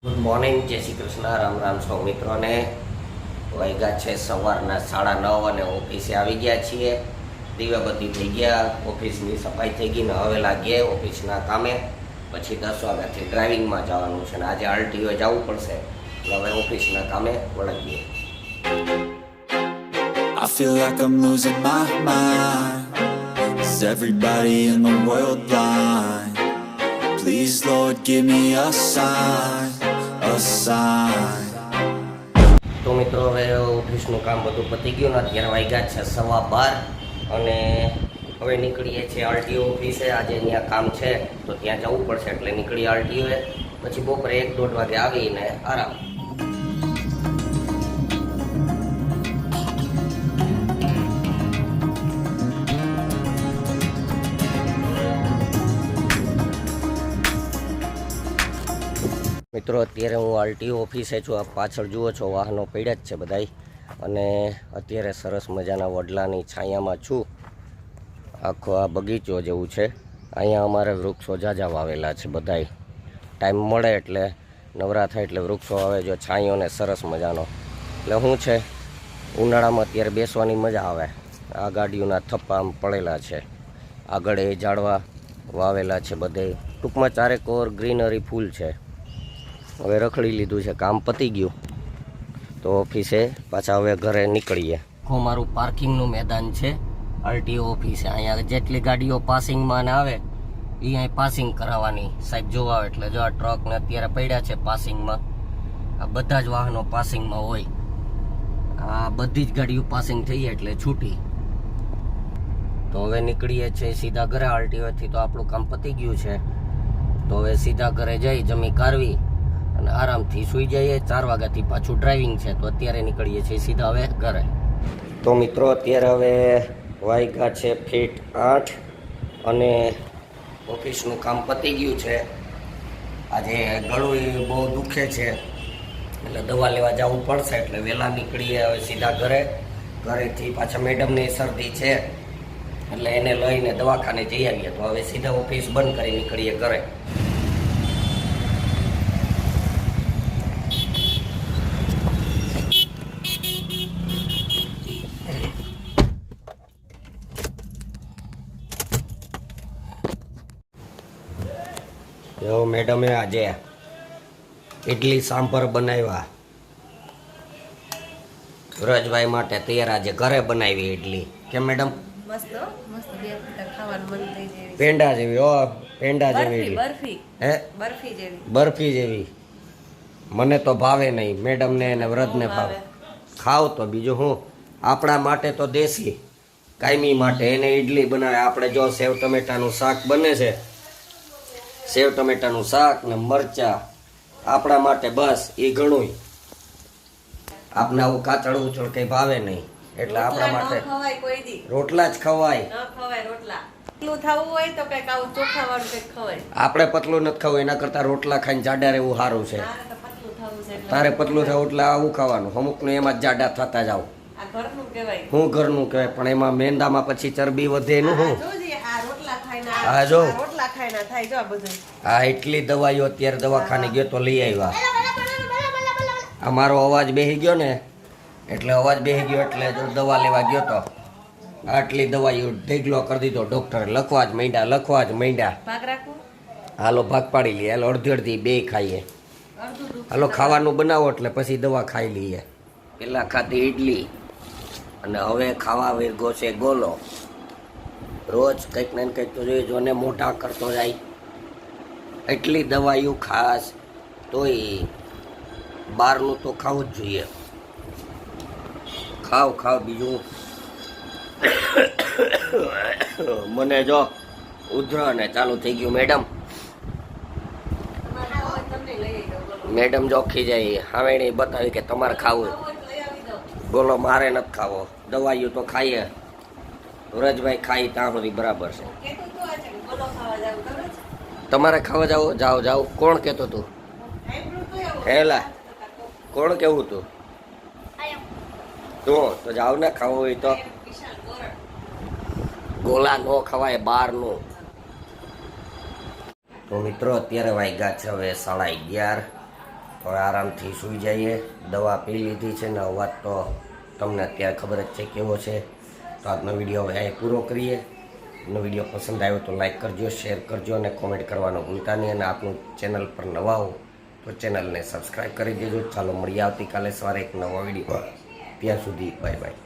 Good morning, જય શ્રી કૃષ્ણ, રામ રામ સૌ મિત્રોને. વાગ્યા છે સવારના 9:30 અને ઓફિસે આવી ગયા છીએ. દીવાબત્તી થઈ ગયા, ઓફિસની સફાઈ થઈ ગઈ ને હવે લાગીએ ઓફિસના કામે. પછી 10 વાગ્યાથી ડ્રાઇવિંગમાં જવાનું છે ને આજે આરટીઓ જવું પડશે એટલે હવે ઓફિસના કામે વળગીએ. I feel like I'm losing my mind. Is everybody in the world blind? Please Lord give me a sign, a sign. તો મિત્રો હવે ઓફિસનું કામ બધું પતી ગયું ને અત્યારે વાગ્યા છે 12:15 અને હવે નીકળીએ છીએ આરટીઓ ઓફિસે. આજે અહીંયા કામ છે તો ત્યાં જવું પડશે એટલે નીકળી આરટીઓએ. પછી બપોરે 1-1:30 વાગે આવીને આરામ. મિત્રો અત્યારે હું આરટીઓ ઓફિસે છું. આ પાછળ જુઓ છો વાહનો પડ્યા જ છે બધાય. અને અત્યારે સરસ મજાના વડલાની છાયામાં છું. આખો આ બગીચો જેવું છે. અહીંયા અમારે વૃક્ષો ઝાઝા વાવેલા છે બધાય. ટાઈમ મળે એટલે નવરા થાય એટલે વૃક્ષો આવે જો છાંયો ને સરસ મજાનો. એટલે શું છે ઉનાળામાં અત્યારે બેસવાની મજા આવે. આ ગાડીઓના થપ્પા આમ પડેલા છે. આગળ એ ઝાડવા વાવેલા છે બધે. ટૂંકમાં ચારેકોર ગ્રીનરી ફૂલ છે. હવે રખડી લીધું છે, કામ પતી ગયું તો ઓફિસે પાછા હવે ઘરે નીકળીએ. મારું પાર્કિંગનું મેદાન છે આરટીઓ ઓફિસે. અહીંયા જેટલી ગાડીઓ પાસિંગમાં આવે એ અહીં પાસિંગ કરાવવાની. સાહેબ જોવા આવે એટલે જો આ ટ્રક ને અત્યારે પડ્યા છે પાસિંગમાં. આ બધા જ વાહનો પાસિંગમાં હોય. આ બધી જ ગાડીઓ પાસિંગ થઈ જાય એટલે છૂટી. તો હવે નીકળીએ છીએ સીધા ઘરે. આરટીઓથી તો આપણું કામ પતી ગયું છે તો હવે સીધા ઘરે જઈ જમી કારવી અને આરામથી સૂઈ જઈએ. 4 વાગ્યાથી પાછું ડ્રાઇવિંગ છે તો અત્યારે નીકળીએ છીએ સીધા હવે ઘરે. તો મિત્રો અત્યારે હવે વાગ્યા છે ફીટ 8 અને ઓફિસનું કામ પતી ગયું છે. આજે ગળું બહુ દુખે છે એટલે દવા લેવા જવું પડશે એટલે વહેલા નીકળીએ હવે સીધા ઘરે. ઘરેથી પાછા મેડમને શરદી છે એટલે એને લઈને દવાખાને જઈ આવીએ. તો હવે સીધા ઓફિસ બંધ કરી નીકળીએ ઘરે. જો મેડમે આજે ઇડલી સાંભર બનાવ્યા. વ્રજભાઈ માટે તૈયાર આજે ઘરે બનાવી ઇડલી. કેમ મેડમ? મસ્ત મસ્ત બે ખાવાનું મન થઈ જાય. પેંડા જેવી હો, પેંડા જેવી બરફી હે બરફી જેવી. બરફી જેવી. મને તો ભાવે નહીં, મેડમને અને વ્રજને ભાવે. ખાવ તો બીજું હું. આપણા માટે તો દેશી કાયમી માટે એને ઇડલી બનાવે. આપણે જો સેવ ટમેટાનું શાક બને છે, સેવ ટમેટાનું શાક ને મરચા આપણા માટે બસ એ ઘણું. આપને આવું કાચળ ઉચળ કઈ ભાવે નહીં એટલે આપણા માટે રોટલા જ ખવાય. પતલું થવું હોય તો કઈક આવું ચોખા વાળું કઈક ખવાય. આપણે પતલું નથી ખાવું, એના કરતા રોટલા ખાઈને જાડા રહેવું સારું છે. તારે પતલું થવું એટલે આવું ખાવાનું. અમુકનું એમાં જ જાડા થતા જાવ. આ ઘરનું કહેવાય. હું ઘરનું કહેવાય પણ એમાં મેંદામાં પછી ચરબી વધે એનું હું. હા જો રોટલા ખાઈને થાય જો આ બધું. હા એટલી દવાઈઓ અત્યારે દવાખાને ગયો તો લઈ આવ્યા. અમારો અવાજ બેસી ગયો ને એટલે અવાજ બેસી ગયો એટલે જો દવા લેવા ગયો તો આટલી દવાઈઓ ઢેગલો કરી દીધો ડોક્ટરે. લખવા જ માંડ્યા. ભાગ રાખું. હાલો ભાગ પાડી લઈએ. હાલો અડધી બે ખાઈએ. હાલો ખાવાનું બનાવો એટલે પછી દવા ખાઈ લઈએ. પેલા ખાધી ઇડલી અને હવે ખાવા વેરગો છે ગોલો. રોજ કંઈક ને કંઈક તો જોઈએ જોને મોટા કરતો જાય. એટલી દવાઈઓ ખાસ તોય બહારનું તો ખાવું જ જોઈએ. ખાવ બીજું. મને જો ઉધરા ને ચાલુ થઈ ગયું. મેડમ જોખી જાય હવે નહીં બતાવી કે તમારે ખાવું. બોલો મારે નથી ખાવો. દવાઈઓ તો ખાઈએ. વ્રજભાઈ ખાઈ ત્યાં સુધી બરાબર છે. તમારે ખાવા જાવ. કોણ કહેતો તું? હેલા કોણ કેવું તું? તું તો જાવ ને ખાવું હોય તો. ગોલા નો ખવાય બહારનું. તો મિત્રો અત્યારે વાગ્યા છે હવે 11:30 તો આરામથી સૂઈ જઈએ. દવા પી લીધી છે ને અવાજ તો તમને અત્યારે ખબર જ છે કેવો છે. તો આજનો વિડીયો હવે અહીં પૂરો કરીએ. આજનો વિડીયો પસંદ આવ્યો તો લાઈક કરજો, શેર કરજો અને કોમેન્ટ કરવાનું ભૂલતા નહીં. અને આપનું ચેનલ પર નવા હો તો ચેનલને સબસ્ક્રાઈબ કરી દેજો. ચાલો મળીએ આવતીકાલે સવારે એક નવો વિડીયો. ત્યાં સુધી બાય બાય.